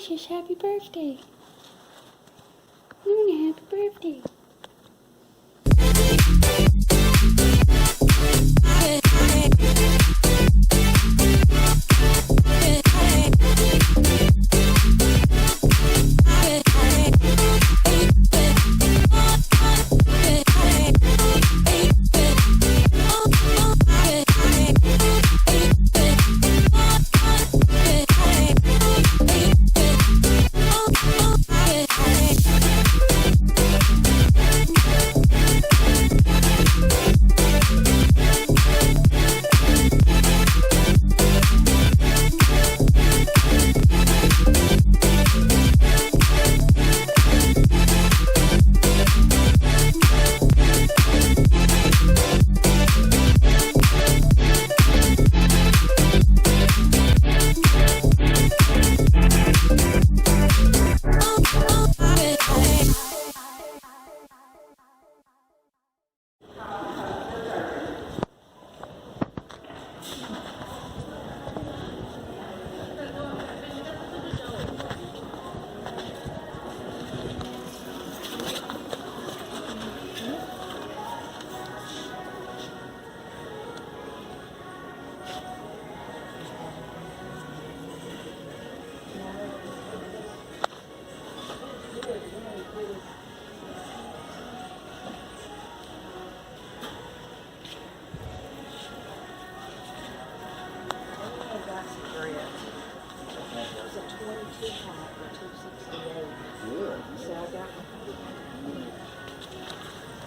Precious, happy birthday. Luna, happy birthday.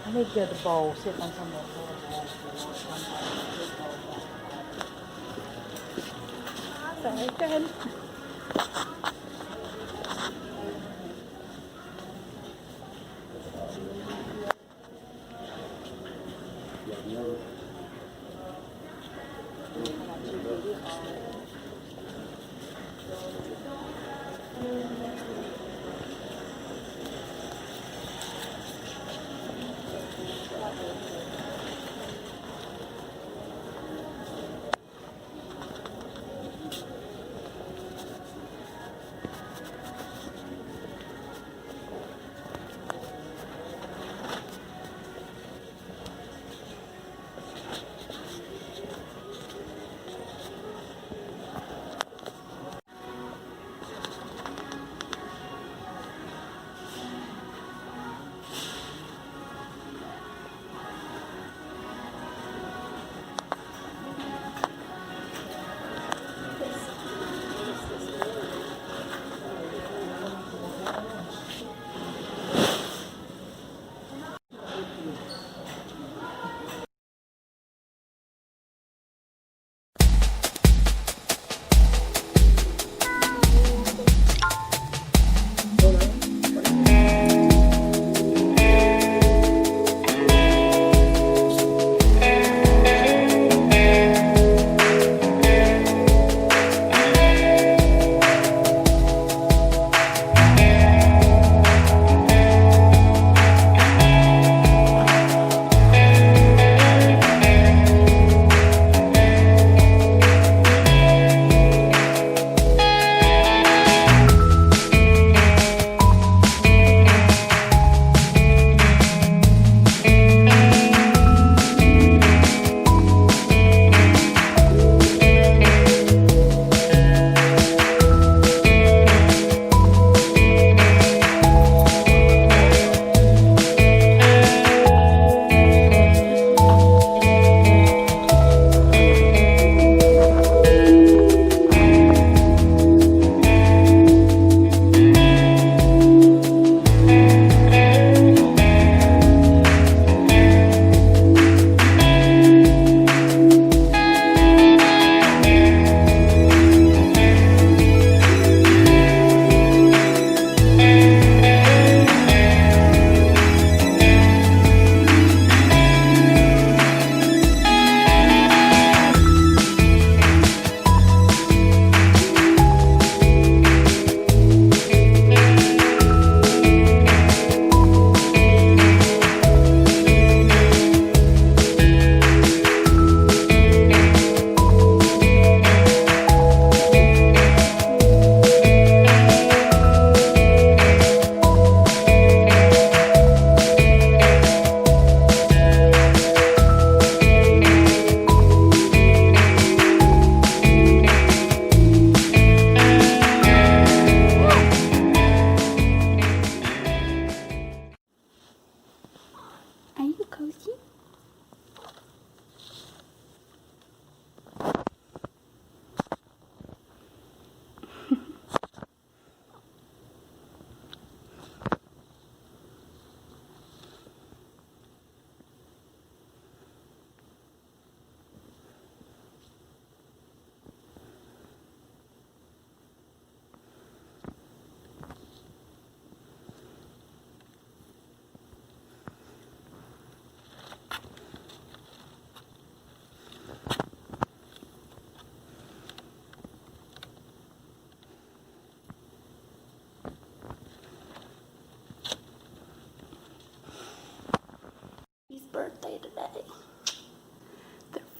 I need to go to the bowl, sitting on some of the sorry, go ahead.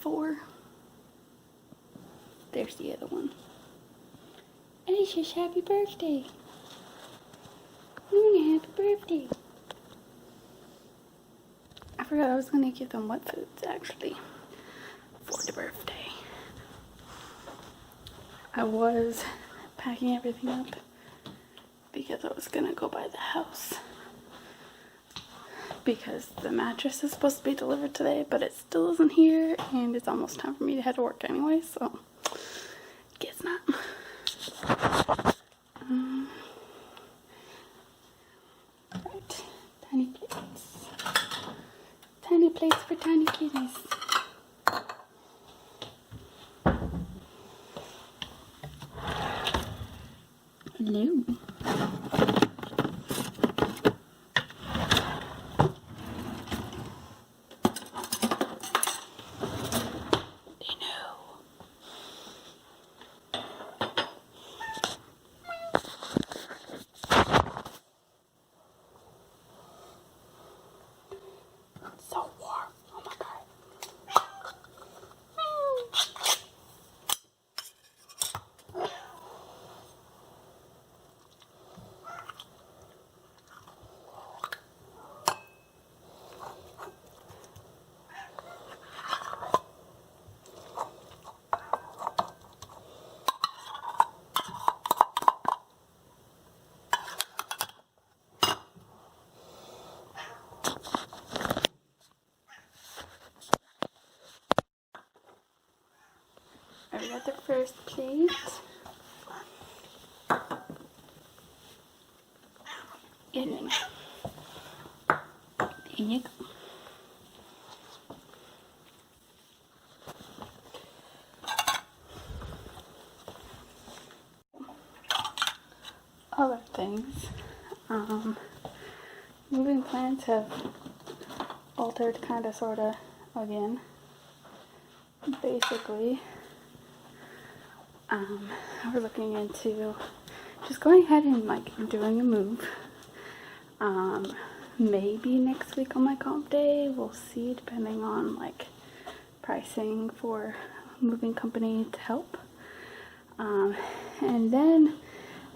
4. There's the other one. Aisha's happy birthday. Luna, happy birthday. I forgot I was going to give them wet foods, actually, for the birthday. I was packing everything up because I was going to go by the house. Because the mattress is supposed to be delivered today, but it still isn't here, and it's almost time for me to head to work anyway, so guess not. Right, tiny plates. Tiny plates for tiny kitties. Hello. So warm. Oh my god. I got the first plate. And then in you go. Other things. Moving plans have altered kinda sorta again. Basically, we're looking into just going ahead and like doing a move. Maybe next week on my comp day, we'll see, depending on like pricing for moving company to help. And then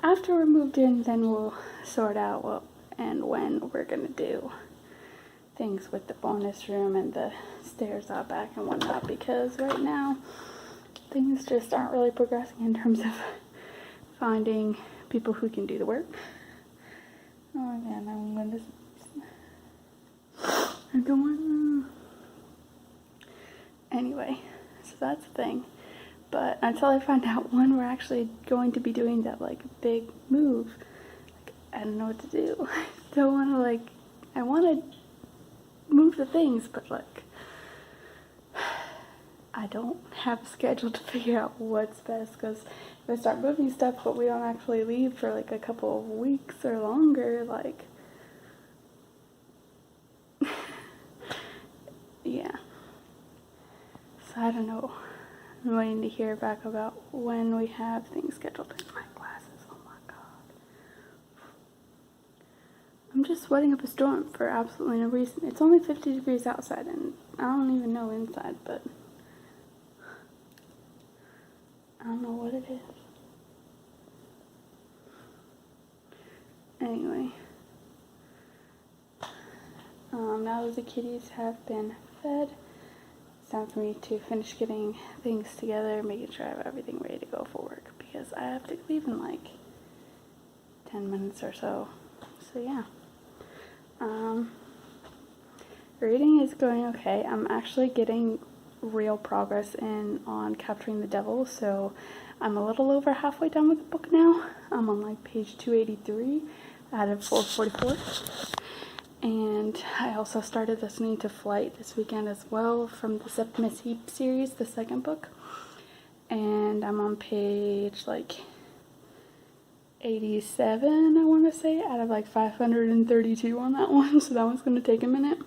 after we're moved in, then we'll sort out what and when we're gonna do things with the bonus room and the stairs out back and whatnot, because right now things just aren't really progressing in terms of finding people who can do the work. Oh man, I don't want to. Anyway, so that's the thing. But until I find out when we're actually going to be doing that like big move, like, I don't know what to do. Don't want to like, I want to move the things, but like, I don't have a schedule to figure out what's best, because if I start moving stuff but we don't actually leave for like a couple of weeks or longer, like, yeah. So I don't know. I'm waiting to hear back about when we have things scheduled in my classes. Oh my god. I'm just sweating up a storm for absolutely no reason. It's only 50 degrees outside and I don't even know inside, but I don't know what it is. Anyway. Now that the kitties have been fed, it's time for me to finish getting things together, making sure I have everything ready to go for work, because I have to leave in like 10 minutes or so. So yeah. Reading is going okay. I'm actually getting real progress on Capturing the Devil, so I'm a little over halfway done with the book now. I'm on like page 283 out of 444. And I also started listening to Flight this weekend as well, from the Septimus Heap series, the second book. And I'm on page like 87, I want to say, out of like 532 on that one, so that one's going to take a minute.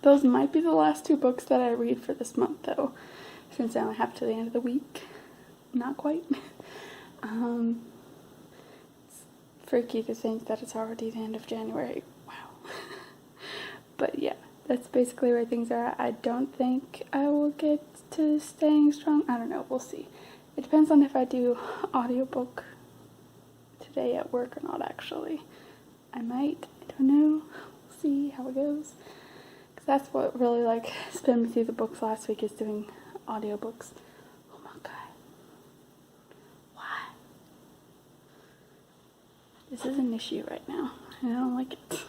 Those might be the last 2 books that I read for this month though, since I only have to the end of the week. Not quite. It's freaky to think that it's already the end of January. But yeah, that's basically where things are at. I don't think I will get to staying strong. I don't know, we'll see. It depends on if I do audiobook today at work or not, actually. I might, I don't know, we'll see how it goes. Because that's what really, like, sped me through the books last week, is doing audiobooks. Oh my god. Why? This is an issue right now, and I don't like it.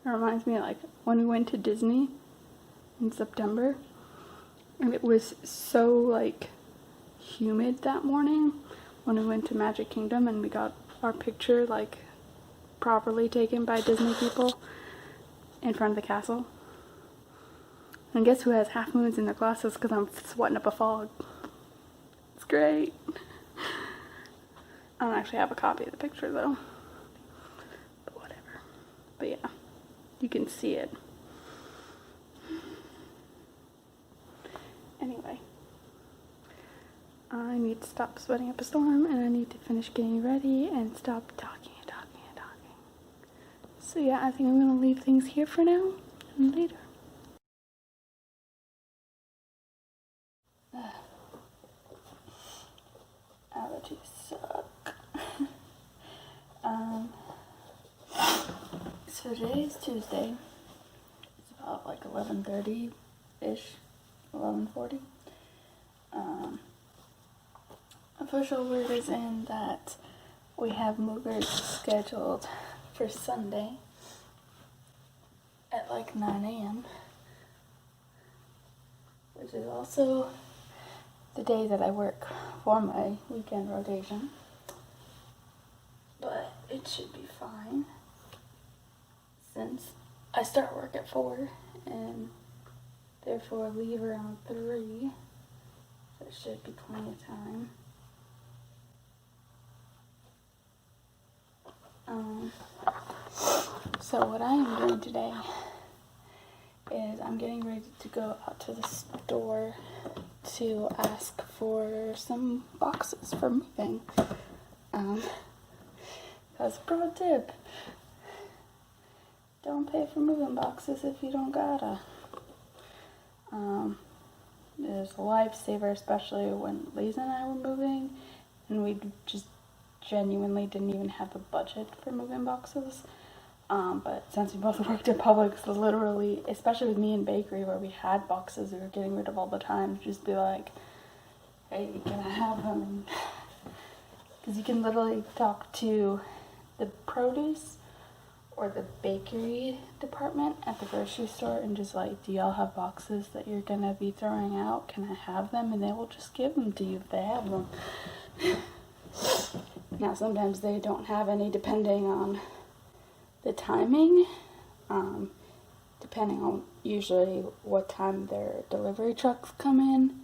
It reminds me of, like, when we went to Disney in September, and it was so, like, humid that morning when we went to Magic Kingdom, and we got our picture, like, properly taken by Disney people in front of the castle. And guess who has half moons in their glasses because I'm sweating up a fog. It's great. I don't actually have a copy of the picture though, but whatever. But yeah, you can see it. Anyway, I need to stop sweating up a storm, and I need to finish getting ready and stop talking and talking and talking. So yeah, I think I'm gonna leave things here for now, and later. Allergies suck. So today is Tuesday. It's about like 11:30-ish, 11:40. Official word is in that we have movers scheduled for Sunday at like 9 a.m., which is also the day that I work for my weekend rotation. But it should be fine since I start work at 4 and therefore leave around 3. So it should be plenty of time. So what I am doing today is I'm getting ready to go out to the store to ask for some boxes for moving. That's a pro tip. Don't pay for moving boxes if you don't gotta. It's a lifesaver, especially when Lisa and I were moving, and we just genuinely didn't even have the budget for moving boxes. But since we both worked at Publix, literally, especially with me in bakery where we had boxes we were getting rid of all the time, just be like, hey, can I have them? Because you can literally talk to the produce or the bakery department at the grocery store and just like, do y'all have boxes that you're gonna be throwing out? Can I have them? And they will just give them to you if they have them. Now sometimes they don't have any depending on the timing, depending on usually what time their delivery trucks come in,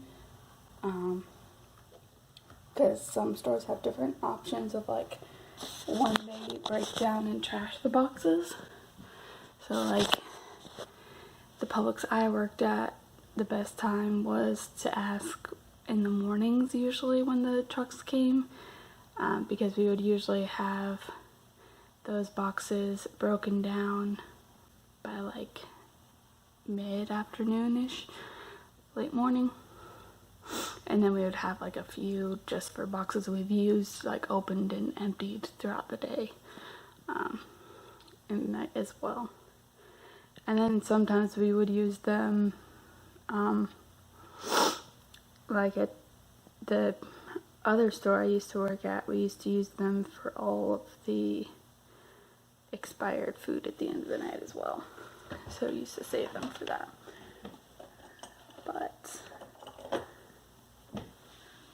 because some stores have different options of like when they break down and trash the boxes. So like the Publix I worked at, the best time was to ask in the mornings usually when the trucks came, because we would usually have those boxes broken down by like mid-afternoon-ish, late morning. And then we would have like a few just for boxes we've used, like opened and emptied throughout the day, and night as well. And then sometimes we would use them, like at the other store I used to work at, we used to use them for all of the expired food at the end of the night as well. So we used to save them for that. But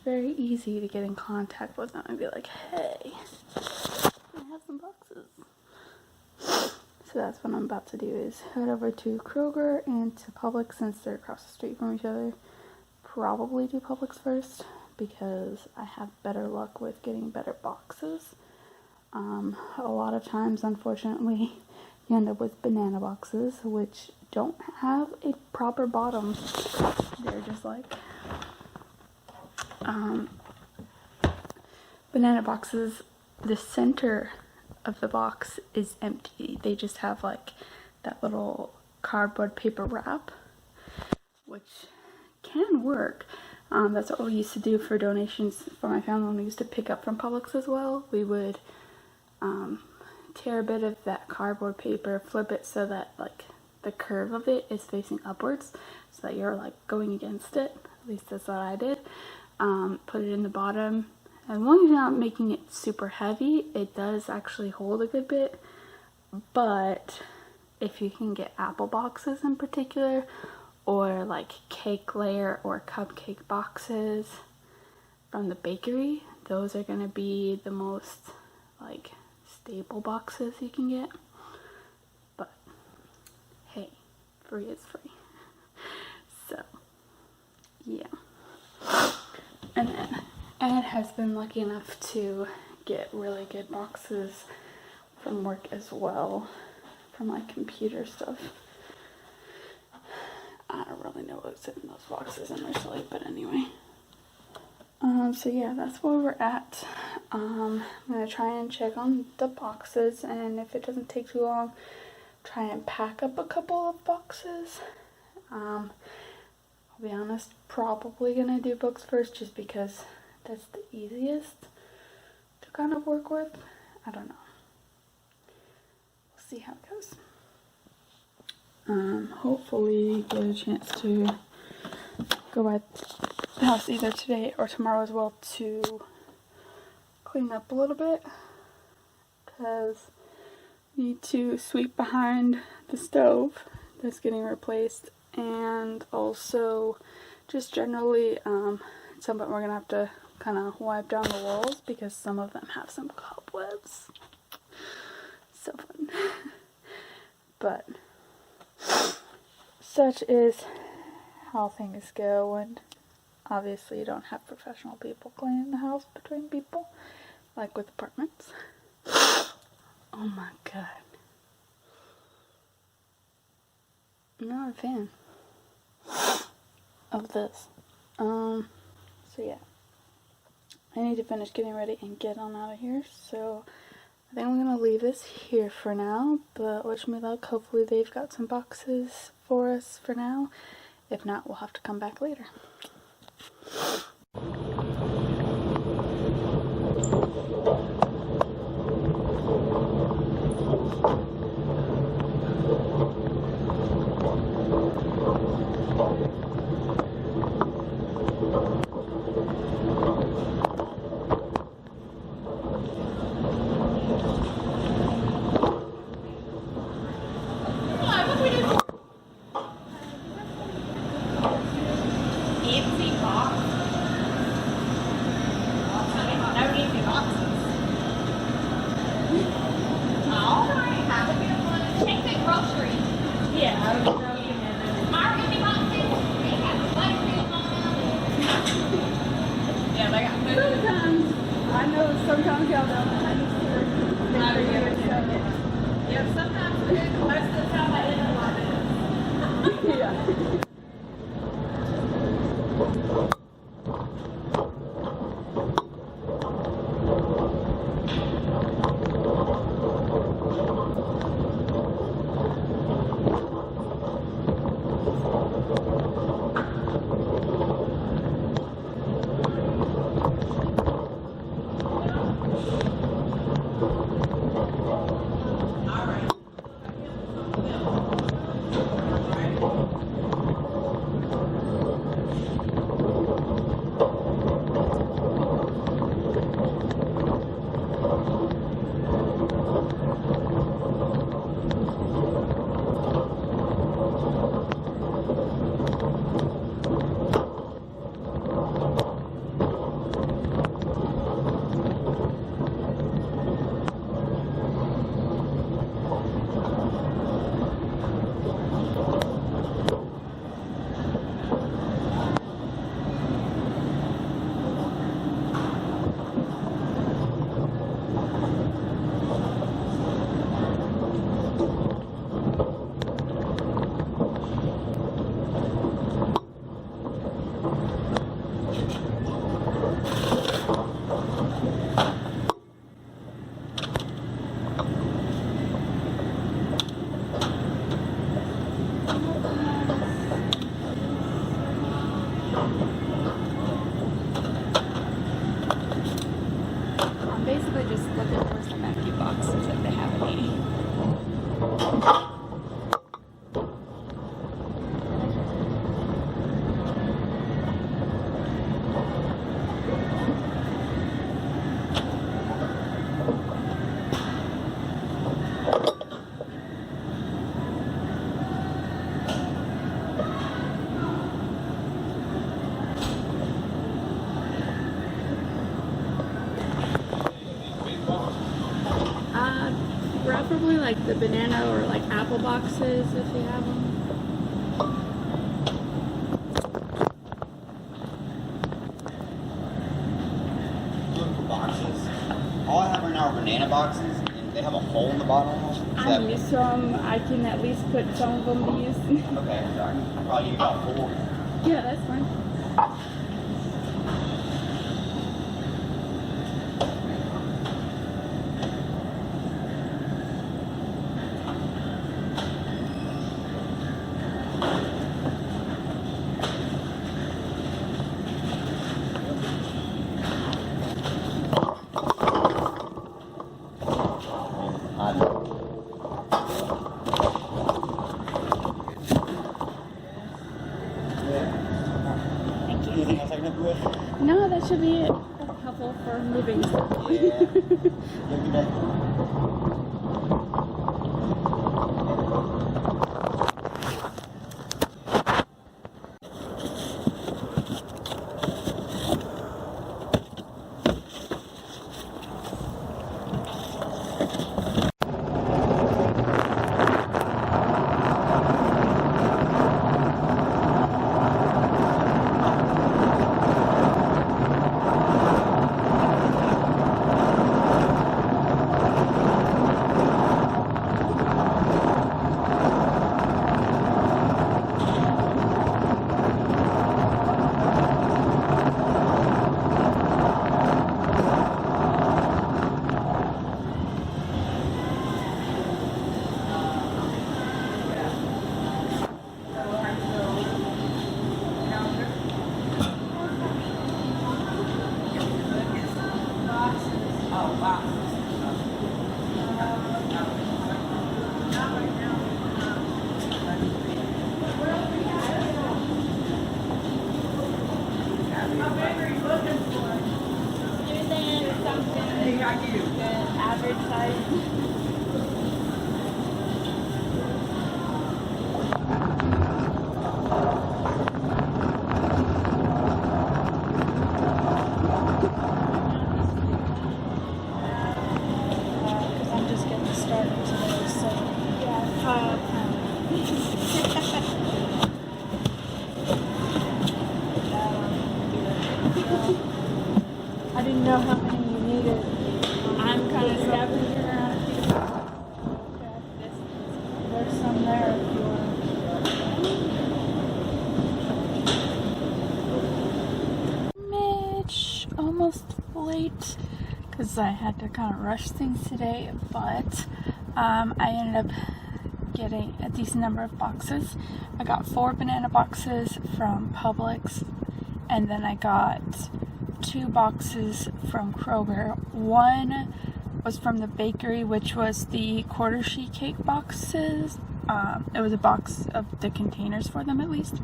very easy to get in contact with them and be like, hey, I have some boxes. So that's what I'm about to do, is head over to Kroger and to Publix since they're across the street from each other. Probably do Publix first because I have better luck with getting better boxes. A lot of times, unfortunately, you end up with banana boxes, which don't have a proper bottom. They're just like, banana boxes, the center of the box is empty. They just have like that little cardboard paper wrap which can work. That's what we used to do for donations for my family when we used to pick up from Publix as well. We would tear a bit of that cardboard paper, flip it so that like the curve of it is facing upwards so that you're like going against it. At least that's what I did. Put it in the bottom. As long as you're not making it super heavy, it does actually hold a good bit. But if you can get apple boxes in particular, or like cake layer or cupcake boxes from the bakery, those are gonna be the most like stable boxes you can get. But hey, free is free. So yeah. And then Ed has been lucky enough to get really good boxes from work as well, from like computer stuff. I don't really know what's in those boxes initially, but anyway. So yeah, that's where we're at. I'm gonna try and check on the boxes, and if it doesn't take too long, try and pack up a couple of boxes. I'll be honest, probably gonna do books first just because that's the easiest to kind of work with. I don't know. We'll see how it goes. Hopefully get a chance to go by the house either today or tomorrow as well to clean up a little bit, because we need to sweep behind the stove that's getting replaced, and also just generally at some point we're gonna have to kind of wipe down the walls because some of them have some cobwebs. So fun. But such is how things go, and obviously you don't have professional people cleaning the house between people like with apartments. Oh my god. I'm not a fan of this. So yeah. I need to finish getting ready and get on out of here, so I think I'm gonna leave this here for now, but wish me luck. Hopefully they've got some boxes for us for now. If not, we'll have to come back later. Sometimes y'all don't. I just yeah, sometimes we do. Most of the time I end up like this. Yeah. I'm basically just looking for some empty boxes if they have any. Preferably like the banana or like apple boxes if you have them. Looking for boxes. All I have right now are banana boxes, and they have a hole in the bottom of them. I'm used to them. I can at least put some of them to use. Okay, so I can probably use about 4. Yeah, that's fine. Anything else I can help you with? No, that should be it. That's helpful for moving. Yeah. Have a good day. Average size. I'm just getting started today, so yeah. I didn't know how many you needed. I'm kind of scavenging around a few. There's some there if you want. Mitch, almost late because I had to kind of rush things today, but I ended up getting a decent number of boxes. I got 4 banana boxes from Publix, and then I got 2 boxes from Kroger. One was from the bakery, which was the quarter sheet cake boxes. It was a box of the containers for them at least.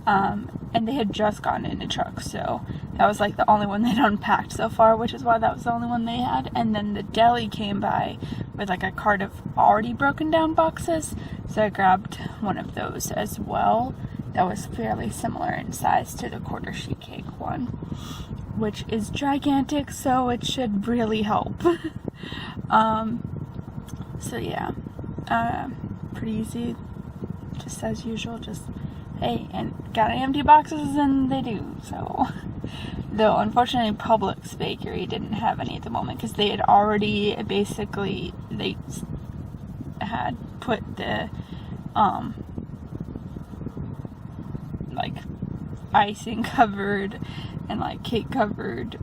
And they had just gotten in a truck, so that was like the only one they'd unpacked so far, which is why that was the only one they had. And then the deli came by with like a cart of already broken down boxes, so I grabbed one of those as well. That was fairly similar in size to the quarter sheet cake one, which is gigantic, so it should really help. So yeah, pretty easy, just as usual, just hey, and got any empty boxes, and they do. So though unfortunately Publix bakery didn't have any at the moment because they had already basically, they had put the like icing covered and like cake covered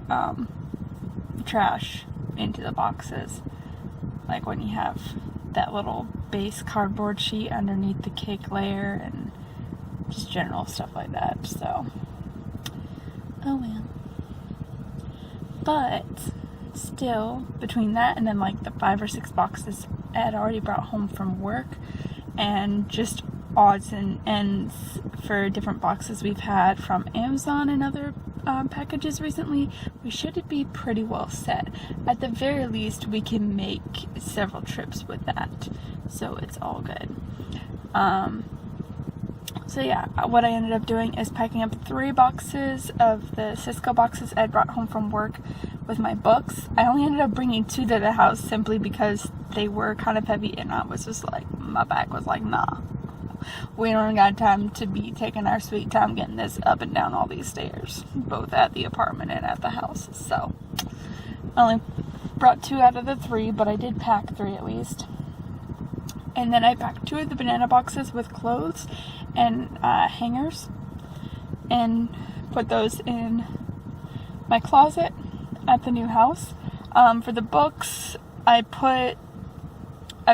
trash into the boxes, like when you have that little base cardboard sheet underneath the cake layer and just general stuff like that. So oh well. But still, between that and then like the 5 or 6 boxes I had already brought home from work, and just odds and ends for different boxes we've had from Amazon and other packages recently, we should be pretty well set. At the very least, we can make several trips with that, so it's all good. So yeah, what I ended up doing is packing up 3 boxes of the Cisco boxes I brought home from work with my books. I only ended up bringing 2 to the house simply because they were kind of heavy, and I was just like, my back was like, nah, we don't got time to be taking our sweet time getting this up and down all these stairs, both at the apartment and at the house. So I only brought 2 out of the 3, but I did pack 3 at least. And then I packed 2 of the banana boxes with clothes and hangers, and put those in my closet at the new house. For the books, I've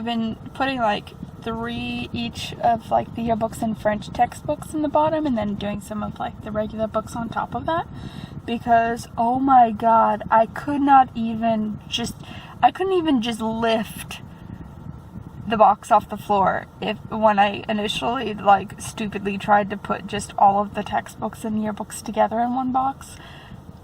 been putting like 3 each of like the yearbooks and French textbooks in the bottom, and then doing some of like the regular books on top of that, because oh my god, I couldn't even just lift the box off the floor when I initially like stupidly tried to put just all of the textbooks and yearbooks together in one box,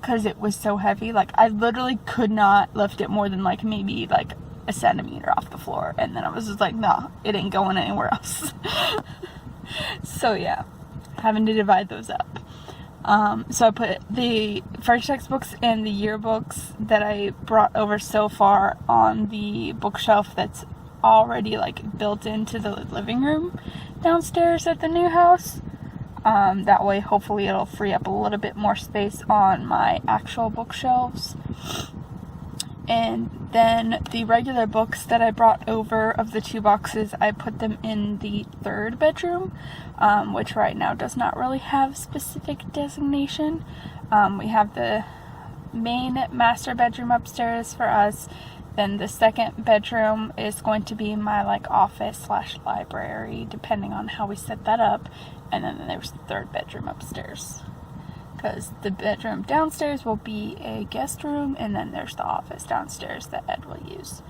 because it was so heavy. Like I literally could not lift it more than like maybe like a centimeter off the floor, and then I was just like, nah, it ain't going anywhere else. So yeah, having to divide those up. So I put the French textbooks and the yearbooks that I brought over so far on the bookshelf that's already like built into the living room downstairs at the new house. That way hopefully it'll free up a little bit more space on my actual bookshelves. And then the regular books that I brought over of the 2 boxes, I put them in the 3rd bedroom, which right now does not really have specific designation. We have the main master bedroom upstairs for us. Then the 2nd bedroom is going to be my like office / library, depending on how we set that up. And then there's the 3rd bedroom upstairs, because the bedroom downstairs will be a guest room, and then there's the office downstairs that Ed will use.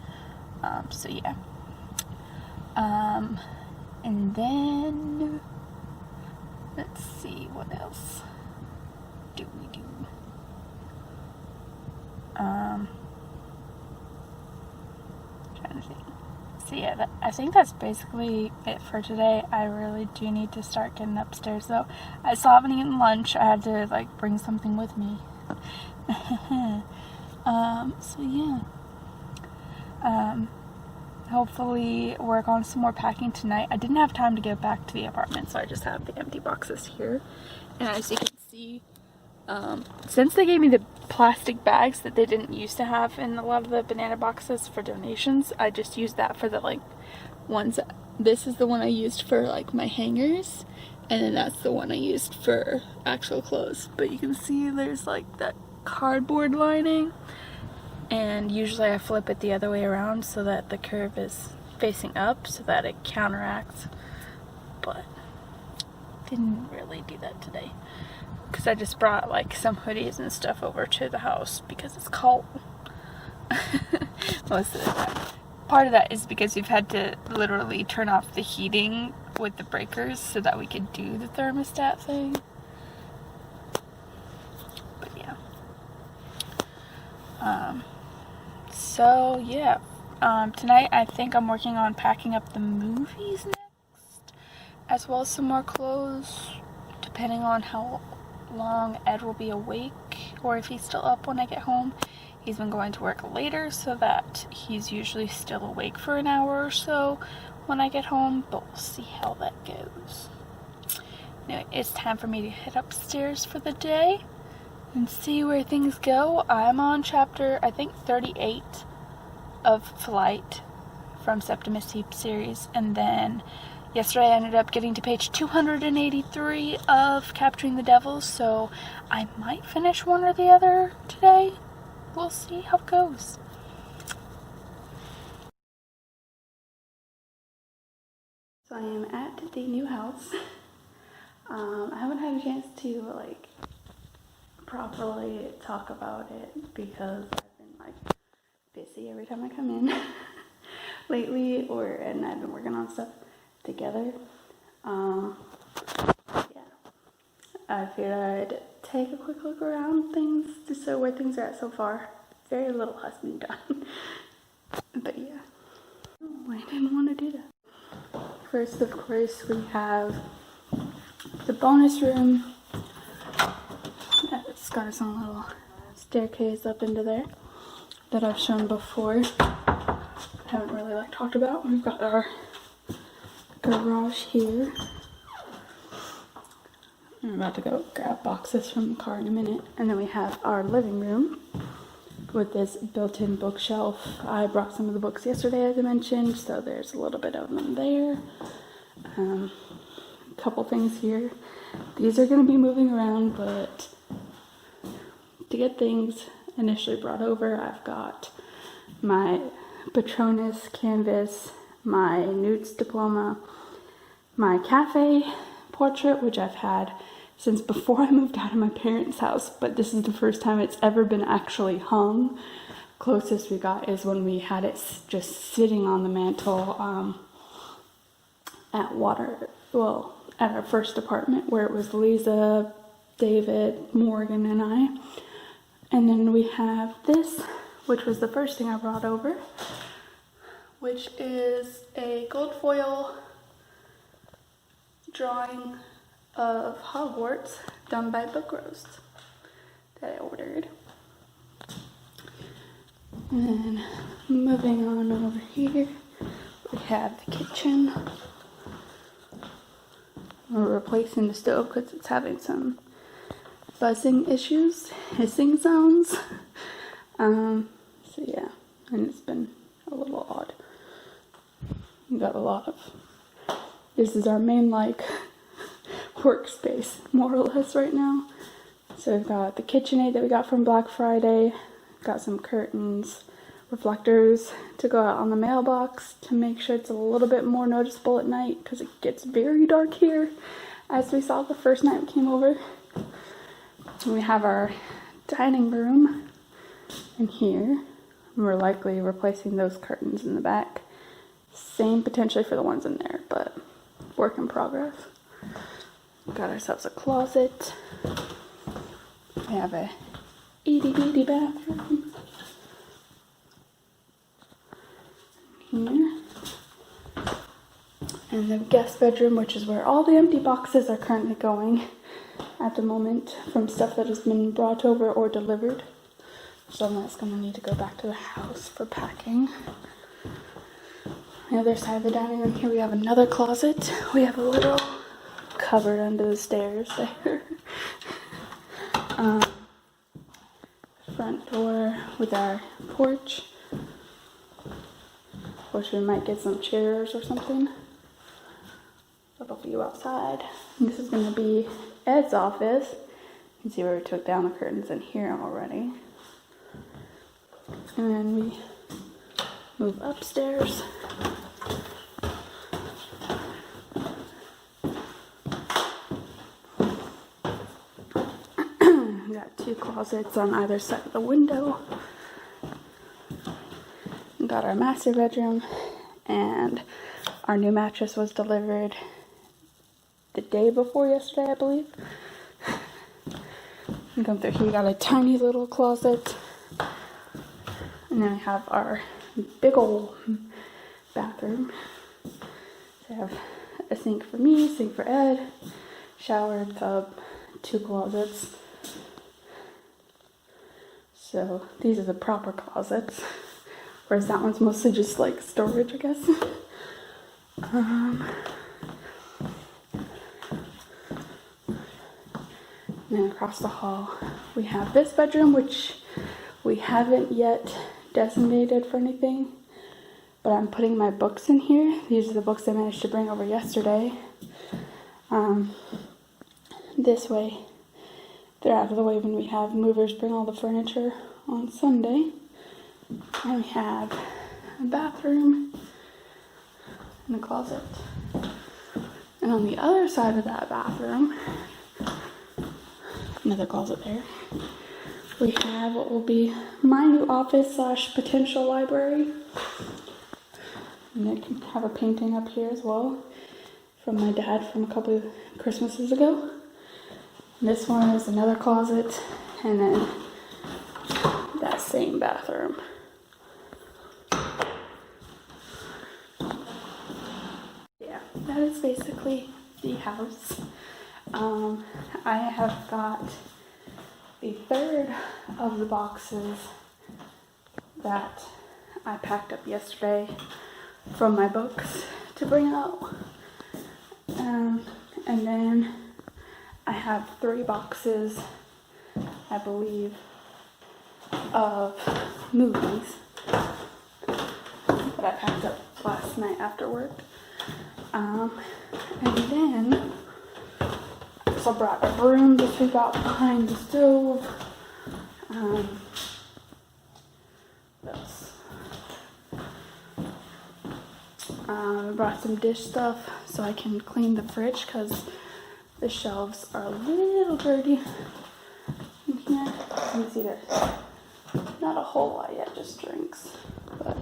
So yeah. And then let's see, what else do we do? Trying to think. So yeah, I think that's basically it for today. I really do need to start getting upstairs though. I still haven't eaten lunch. I had to like bring something with me. So yeah. Hopefully work on some more packing tonight. I didn't have time to get back to the apartment, so I just have the empty boxes here. And as you can see, since they gave me the plastic bags that they didn't used to have in a lot of the banana boxes for donations, I just used that for the like ones. This is the one I used for like my hangers, and then that's the one I used for actual clothes. But you can see there's like that cardboard lining, and usually I flip it the other way around so that the curve is facing up so that it counteracts, but didn't really do that today, because I just brought like some hoodies and stuff over to the house because it's cold. Most of the time. Part of that is because we've had to literally turn off the heating with the breakers so that we could do the thermostat thing. But yeah. So yeah. Tonight I think I'm working on packing up the movies next, as well as some more clothes, depending on how long Ed will be awake, or if he's still up when I get home. He's been going to work later, so that he's usually still awake for an hour or so when I get home, but we'll see how that goes. Anyway, it's time for me to head upstairs for the day and see where things go. I'm on chapter, I think, 38 of Flight from Septimus Heap series, and then yesterday I ended up getting to page 283 of Capturing the Devil, so I might finish one or the other today. We'll see how it goes. So I am at the new house. I haven't had a chance to like properly talk about it because I've been like busy every time I come in lately, and I've been working on stuff together. Yeah, I figured I'd take a quick look around things to show where things are at so far. Very little has been done, but yeah, I didn't want to do that. First, of course, we have the bonus room. It's got its own little staircase up into there that I've shown before. I haven't really talked about. We've got our garage here. I'm about to go grab boxes from the car in a minute. And then we have our living room with this built-in bookshelf. I brought some of the books yesterday, as I mentioned, so there's a little bit of them there. A couple things here. These are going to be moving around, but to get things initially brought over, I've got my Patronus canvas, my Newt's diploma, my cafe portrait, which I've had since before I moved out of my parents' house, but this is the first time it's ever been actually hung. Closest we got is when we had it just sitting on the mantle at our first apartment, where it was Lisa, David, Morgan, and I. And then we have this, which was the first thing I brought over, which is a gold foil drawing of Hogwarts done by Book Roast that I ordered. And then moving on over here, we have the kitchen. We're replacing the stove because it's having some buzzing issues, hissing sounds. So yeah, and it's been a little odd. We got a lot of, this is our main workspace, more or less, right now. So we've got the KitchenAid that we got from Black Friday, got some curtains, reflectors to go out on the mailbox to make sure it's a little bit more noticeable at night, because it gets very dark here, as we saw the first night we came over. And we have our dining room in here. We're likely replacing those curtains in the back. Same potentially for the ones in there, but work in progress. Got ourselves a closet. We have a itty-bitty bathroom here. And the guest bedroom, which is where all the empty boxes are currently going at the moment from stuff that has been brought over or delivered. So that's going to need to go back to the house for packing. The other side of the dining room here, we have another closet. We have a little cupboard under the stairs there. Front door with our porch, which we might get some chairs or something. Little view outside. And this is going to be Ed's office. You can see where we took down the curtains in here already. And then we move upstairs. We got two closets on either side of the window. We got our master bedroom, and our new mattress was delivered the day before yesterday, I believe. You come through here, we got a tiny little closet. And then we have our big old bathroom. So I have a sink for me, sink for Ed, shower, tub, two closets. So these are the proper closets, whereas that one's mostly just like storage, I guess. And then across the hall, we have this bedroom, which we haven't yet designated for anything, but I'm putting my books in here. These are the books I managed to bring over yesterday. This way, they're out of the way when we have movers bring all the furniture on Sunday. And we have a bathroom and a closet. And on the other side of that bathroom, another closet there, we have what will be my new office / potential library. And I can have a painting up here as well from my dad from a couple of Christmases ago. And this one is another closet, and then that same bathroom. Yeah, that is basically the house. I have got the third of the boxes that I packed up yesterday from my books to bring out. And then I have 3 boxes, I believe, of movies that I packed up last night after work. And then I brought a broom to sweep out behind the stove. What else? I brought some dish stuff so I can clean the fridge because the shelves are a little dirty in here. You can see there's not a whole lot yet, just drinks, but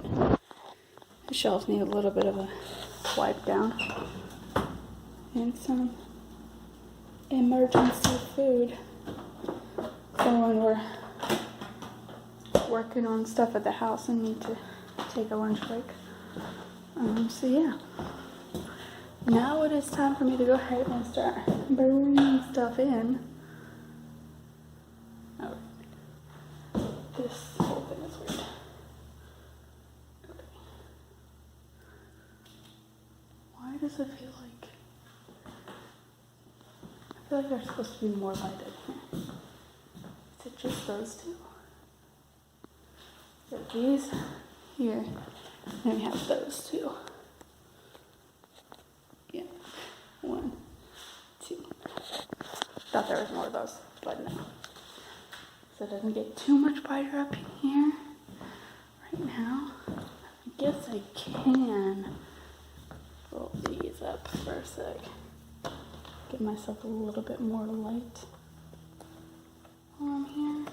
the shelves need a little bit of a wipe down. And some emergency food. So when we're working on stuff at the house and need to take a lunch break. So yeah. Now it is time for me to go ahead and start bringing stuff in. Oh, this whole thing is weird. Okay. Why does it feel like... I feel like there's supposed to be more light in here. Is it just those two? So these here, and we have those two. Yeah, 1, 2. Thought there was more of those, but no. So it doesn't get too much brighter up in here right now. I guess I can roll these up for a sec. Give myself a little bit more light on here.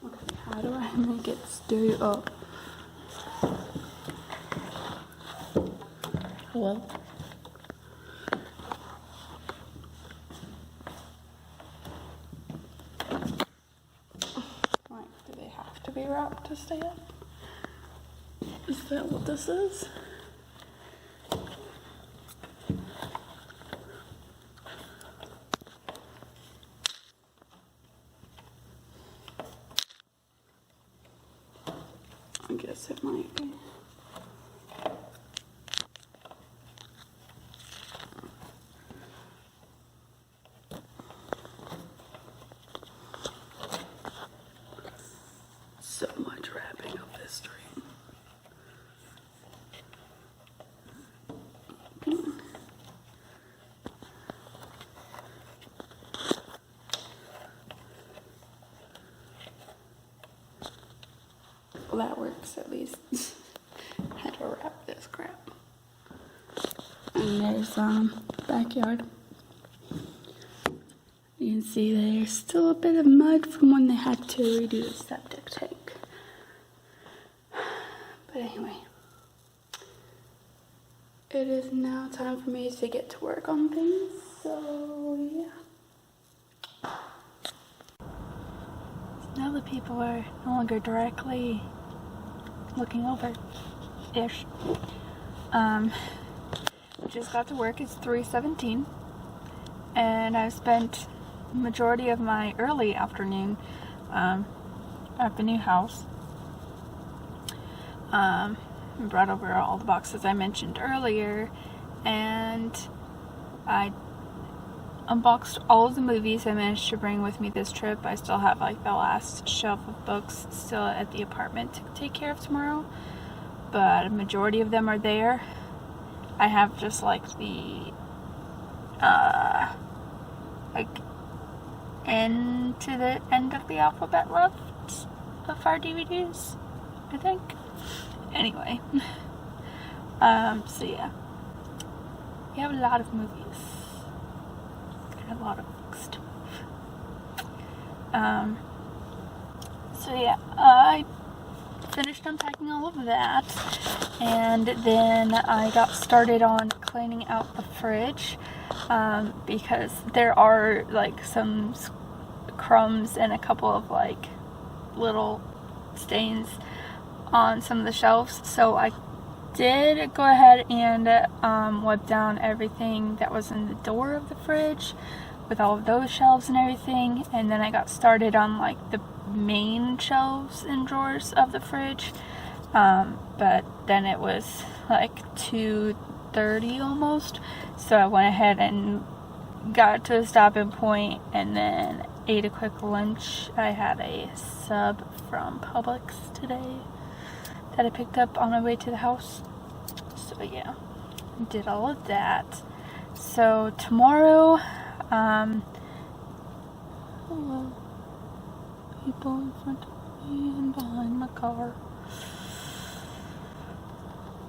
Okay, how do I make it stereo up? Hello? To be wrapped to stay up? Is that what this is? I guess it might be. So much wrapping of this string. Well, that works at least. Had to wrap this crap. And there's backyard. You can see there's still a bit of mud from when they had to redo the septic tank. But anyway, it is now time for me to get to work on things, so yeah. Now the people are no longer directly looking over-ish. Just got to work, it's 3:17, and I've spent majority of my early afternoon at the new house. Brought over all the boxes I mentioned earlier, and I unboxed all of the movies I managed to bring with me this trip. I still have like the last shelf of books still at the apartment to take care of tomorrow, but a majority of them are there. I have just like the like N to the end of the alphabet left of our DVDs, I think. Anyway, so yeah, we have a lot of movies and a lot of books to move. So yeah, I finished unpacking all of that, and then I got started on cleaning out the fridge, because there are like some crumbs and a couple of like little stains on some of the shelves. So I did go ahead and wipe down everything that was in the door of the fridge with all of those shelves and everything, and then I got started on like the main shelves and drawers of the fridge, but then it was like 2:30 almost, so I went ahead and got to a stopping point and then ate a quick lunch. I had a sub from Publix today that I picked up on my way to the house, so yeah, did all of that. So tomorrow, hello, people in front of me and behind my car.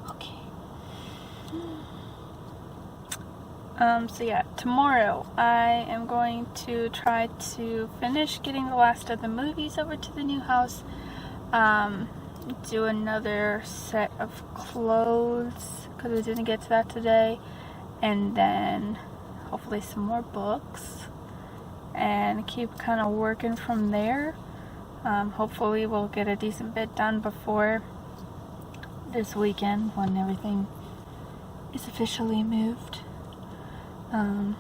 Okay. So yeah, tomorrow I am going to try to finish getting the last of the movies over to the new house, do another set of clothes, because I didn't get to that today, and then hopefully some more books, and keep kind of working from there. Hopefully we'll get a decent bit done before this weekend when everything is officially moved. And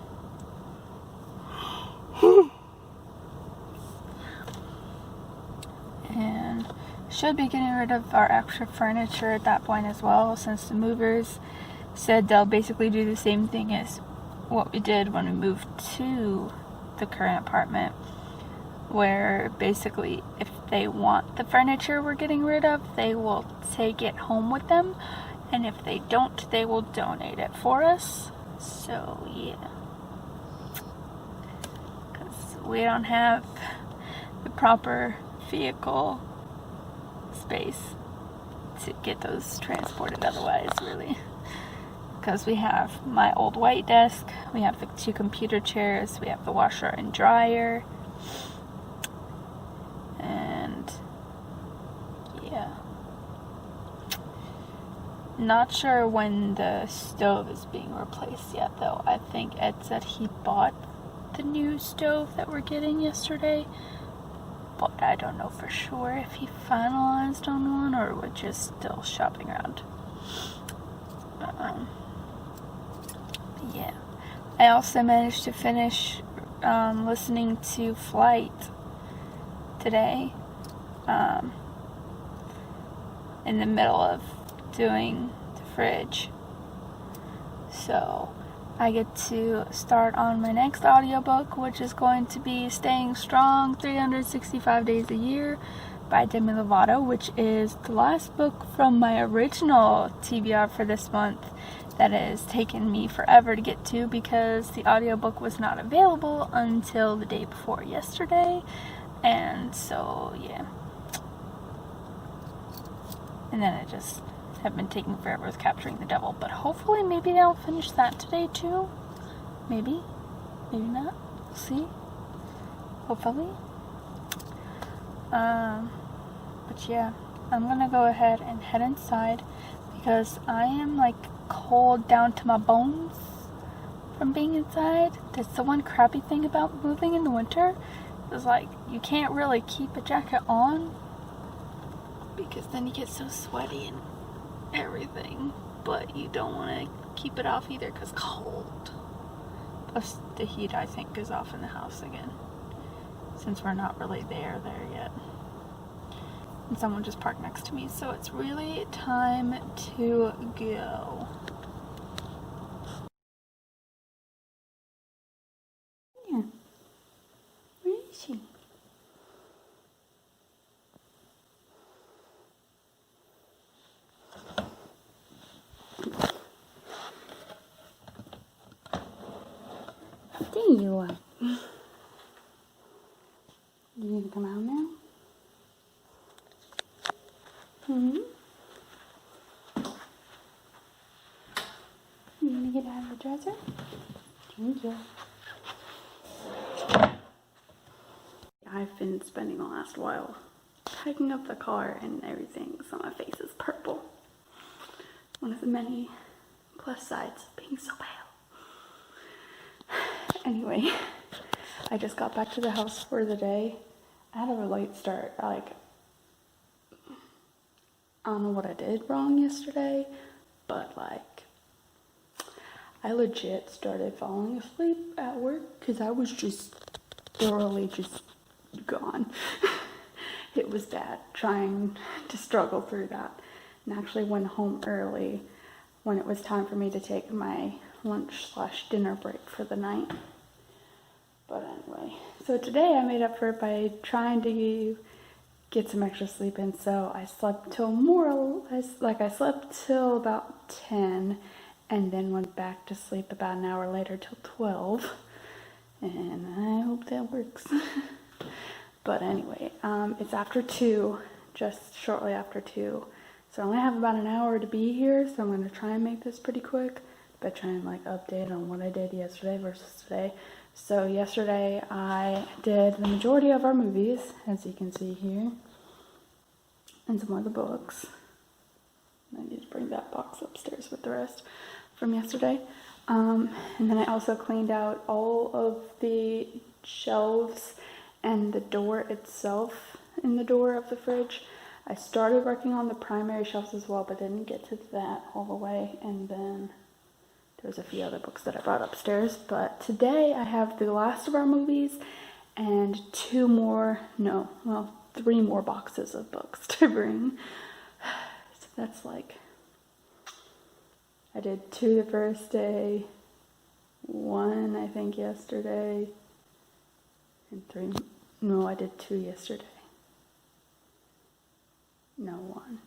should be getting rid of our extra furniture at that point as well, since the movers said they'll basically do the same thing as what we did when we moved to the current apartment, where basically if they want the furniture we're getting rid of, they will take it home with them, and if they don't, they will donate it for us. So yeah, because we don't have the proper vehicle space to get those transported otherwise, really, because we have my old white desk, we have the 2 computer chairs, we have the washer and dryer, and yeah, not sure when the stove is being replaced yet though. I think Ed said he bought the new stove that we're getting yesterday, but I don't know for sure if he finalized on one or we're just still shopping around. Yeah, I also managed to finish listening to Flight today, in the middle of doing the fridge, so I get to start on my next audiobook, which is going to be Staying Strong 365 Days a Year by Demi Lovato, which is the last book from my original TBR for this month that has taken me forever to get to because the audiobook was not available until the day before yesterday, and so yeah, and then I just have been taking forever with Capturing the Devil, but hopefully maybe I'll finish that today too. Maybe not, we'll see, hopefully. But yeah, I'm gonna go ahead and head inside because I am like cold down to my bones from being inside. That's the one crappy thing about moving in the winter, is like you can't really keep a jacket on because then you get so sweaty and everything, but you don't want to keep it off either because cold. Plus the heat, I think, is off in the house again since we're not really there yet, and someone just parked next to me, so it's really time to go. Yeah, where is she? There you are. You need to come out now? gonna get out of the dresser? Thank you. I've been spending the last while packing up the car and everything, so my face is purple. One of the many plus sides of being so pale. Anyway, I just got back to the house for the day. I had a late start. I don't know what I did wrong yesterday, but I legit started falling asleep at work because I was just thoroughly just gone. It was bad trying to struggle through that, and actually went home early when it was time for me to take my lunch/dinner break for the night. But anyway, so today I made up for it by trying to get some extra sleep in, so I slept till more or less, I slept till about 10 and then went back to sleep about an hour later till 12, and I hope that works. But anyway, it's after 2, just shortly after 2, so I only have about an hour to be here, so I'm going to try and make this pretty quick by trying update on what I did yesterday versus today. So yesterday I did the majority of our movies, as you can see here, and some of the books. I need to bring that box upstairs with the rest from yesterday. And then I also cleaned out all of the shelves and the door itself in the door of the fridge. I started working on the primary shelves as well, but didn't get to that all the way. And then there's a few other books that I brought upstairs. But today I have the last of our movies and 3 more boxes of books to bring. So that's I did 2 the first day, 1 I think yesterday, and 3, no, I did 2 yesterday. No, 1.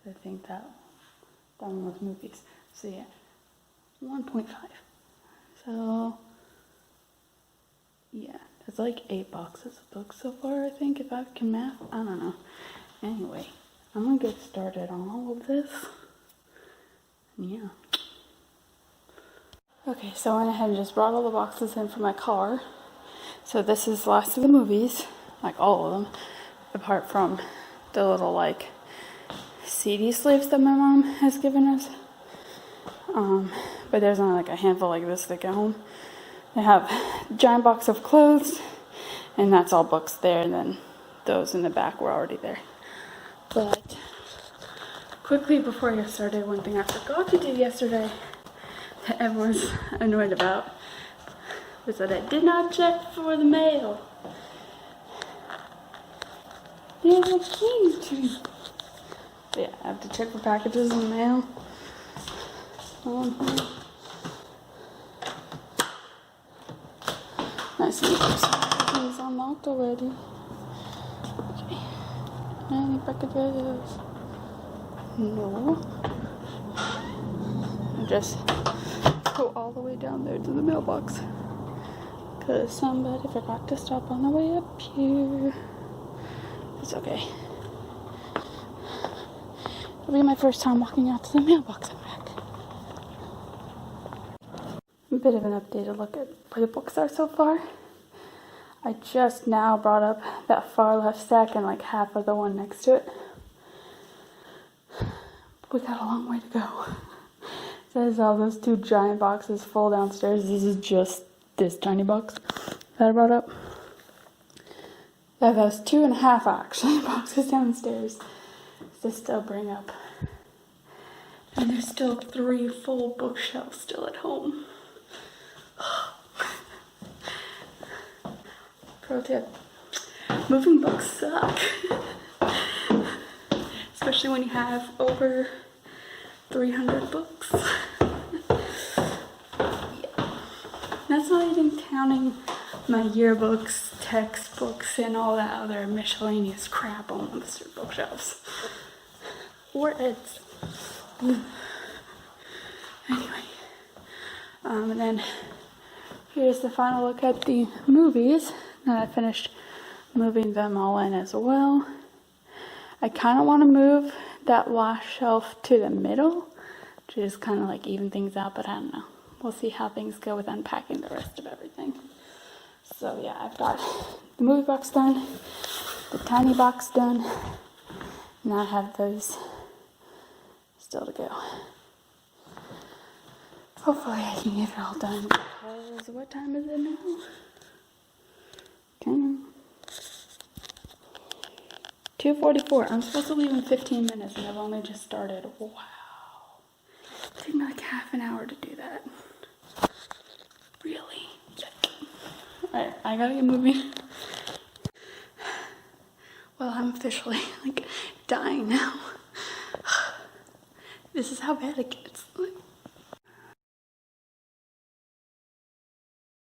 I think that one was movies. So yeah, 1.5. So yeah, that's 8 boxes of books so far, I think, if I can math. I don't know. Anyway, I'm gonna get started on all of this. Yeah. Okay, so I went ahead and just brought all the boxes in for my car. So this is the last of the movies, all of them, apart from the little CD sleeves that my mom has given us. But there's only a handful like this that go home. They have a giant box of clothes, and that's all books there, and then those in the back were already there. But quickly before I get started, one thing I forgot to do yesterday that everyone's annoyed about was that I did not check for the mail. Yeah, that's me. Yeah, I have to check for packages in the mail. Nice and easy. It's unlocked already. Okay. Any packages? No. I just go all the way down there to the mailbox because somebody forgot to stop on the way up here. It's okay. It'll be my first time walking out to the mailbox and back. A bit of an updated look at where the books are so far. I just now brought up that far left stack and half of the one next to it. We got a long way to go. So as all those 2 giant boxes full downstairs, this is just this tiny box that I brought up. That has 2.5 actually boxes downstairs to still bring up. And there's still 3 full bookshelves still at home. Pro tip: moving books suck. Especially when you have over 300 books. Yeah. That's not even counting my yearbooks, textbooks, and all that other miscellaneous crap on the bookshelves. Or it's anyway. And then here's the final look at the movies. And I finished moving them all in as well. I kind of want to move that last shelf to the middle to just kind of like even things out, but I don't know. We'll see how things go with unpacking the rest of everything. So yeah, I've got the movie box done, the tiny box done, and I have those still to go. Hopefully I can get it all done, because what time is it now? Okay. 2:44. I'm supposed to leave in 15 minutes and I've only just started. Wow. It took me like half an hour to do that. Really? Alright, I gotta get moving. Well, I'm officially like dying now. This is how bad it gets.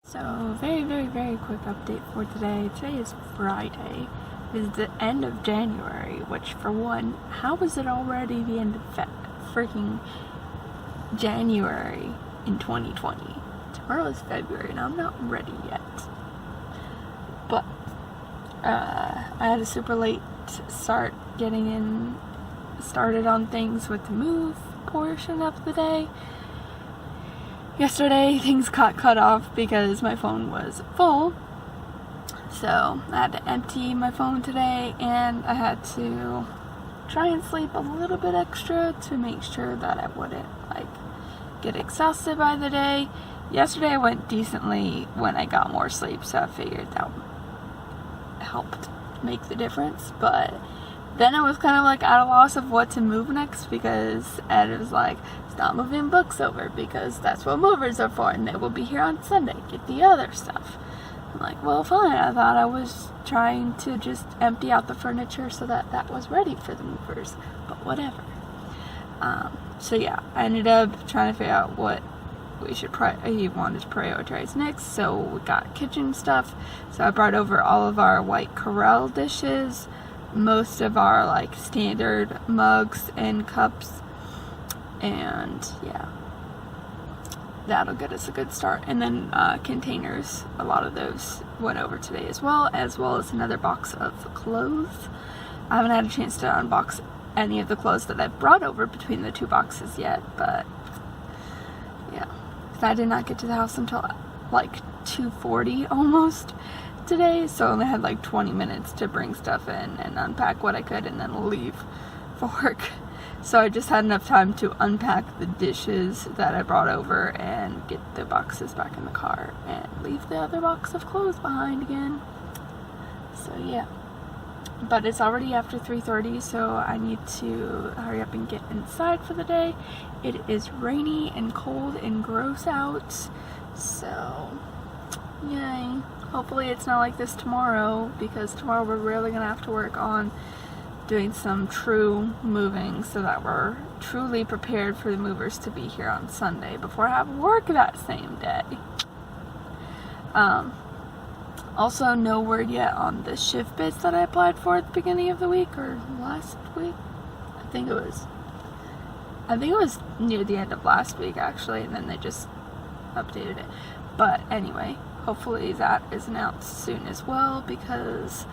So, very quick update for today. Today is Friday. It is the end of January, which for one, how is it already the end of freaking January in 2020? Tomorrow is February and I'm not ready yet. But, I had a super late start getting started on things with the move portion of the day. Yesterday, things got cut off because my phone was full, so I had to empty my phone today, and I had to try and sleep a little bit extra to make sure that I wouldn't, like, get exhausted by the day. Yesterday I went decently when I got more sleep, so I figured that helped make the difference, but then I was kind of like at a loss of what to move next, because Ed was like, stop moving books over because that's what movers are for and they will be here on Sunday. Get the other stuff. I'm like, well, fine. I thought I was trying to just empty out the furniture so that that was ready for the movers, but whatever. So yeah, I ended up trying to figure out what he wanted to prioritize next. So we got kitchen stuff. So I brought over all of our white Corelle dishes, most of our like standard mugs and cups, and yeah, that'll get us a good start. And then containers, a lot of those went over today as well as another box of clothes. I haven't had a chance to unbox any of the clothes that I've brought over between the two boxes yet, but yeah, I did not get to the house until like 2:40 almost today, so I only had like 20 minutes to bring stuff in and unpack what I could and then leave for work. So I just had enough time to unpack the dishes that I brought over and get the boxes back in the car and leave the other box of clothes behind again. So yeah, but it's already after 3:30, so I need to hurry up and get inside for the day. It is rainy and cold and gross out, so yay. Hopefully it's not like this tomorrow, because tomorrow we're really gonna have to work on doing some true moving so that we're truly prepared for the movers to be here on Sunday before I have work that same day. Also, no word yet on the shift bits that I applied for at the beginning of the week, or last week. I think it was near the end of last week actually, and then they just updated it. But anyway, hopefully that is announced soon as well, because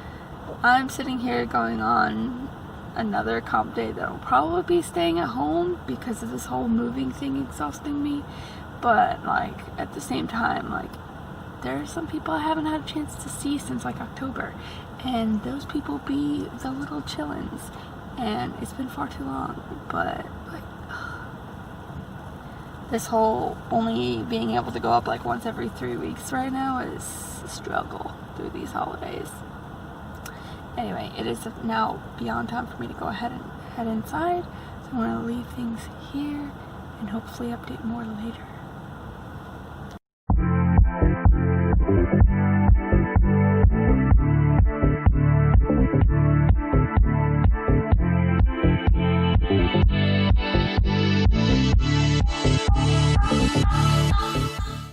I'm sitting here going on another comp day that will probably be staying at home because of this whole moving thing exhausting me. But like at the same time, like there are some people I haven't had a chance to see since like October, and those people be the little chillins, and it's been far too long. But like this whole only being able to go up like once every 3 weeks right now is a struggle through these holidays. Anyway, it is now beyond time for me to go ahead and head inside, so I'm going to leave things here and hopefully update more later.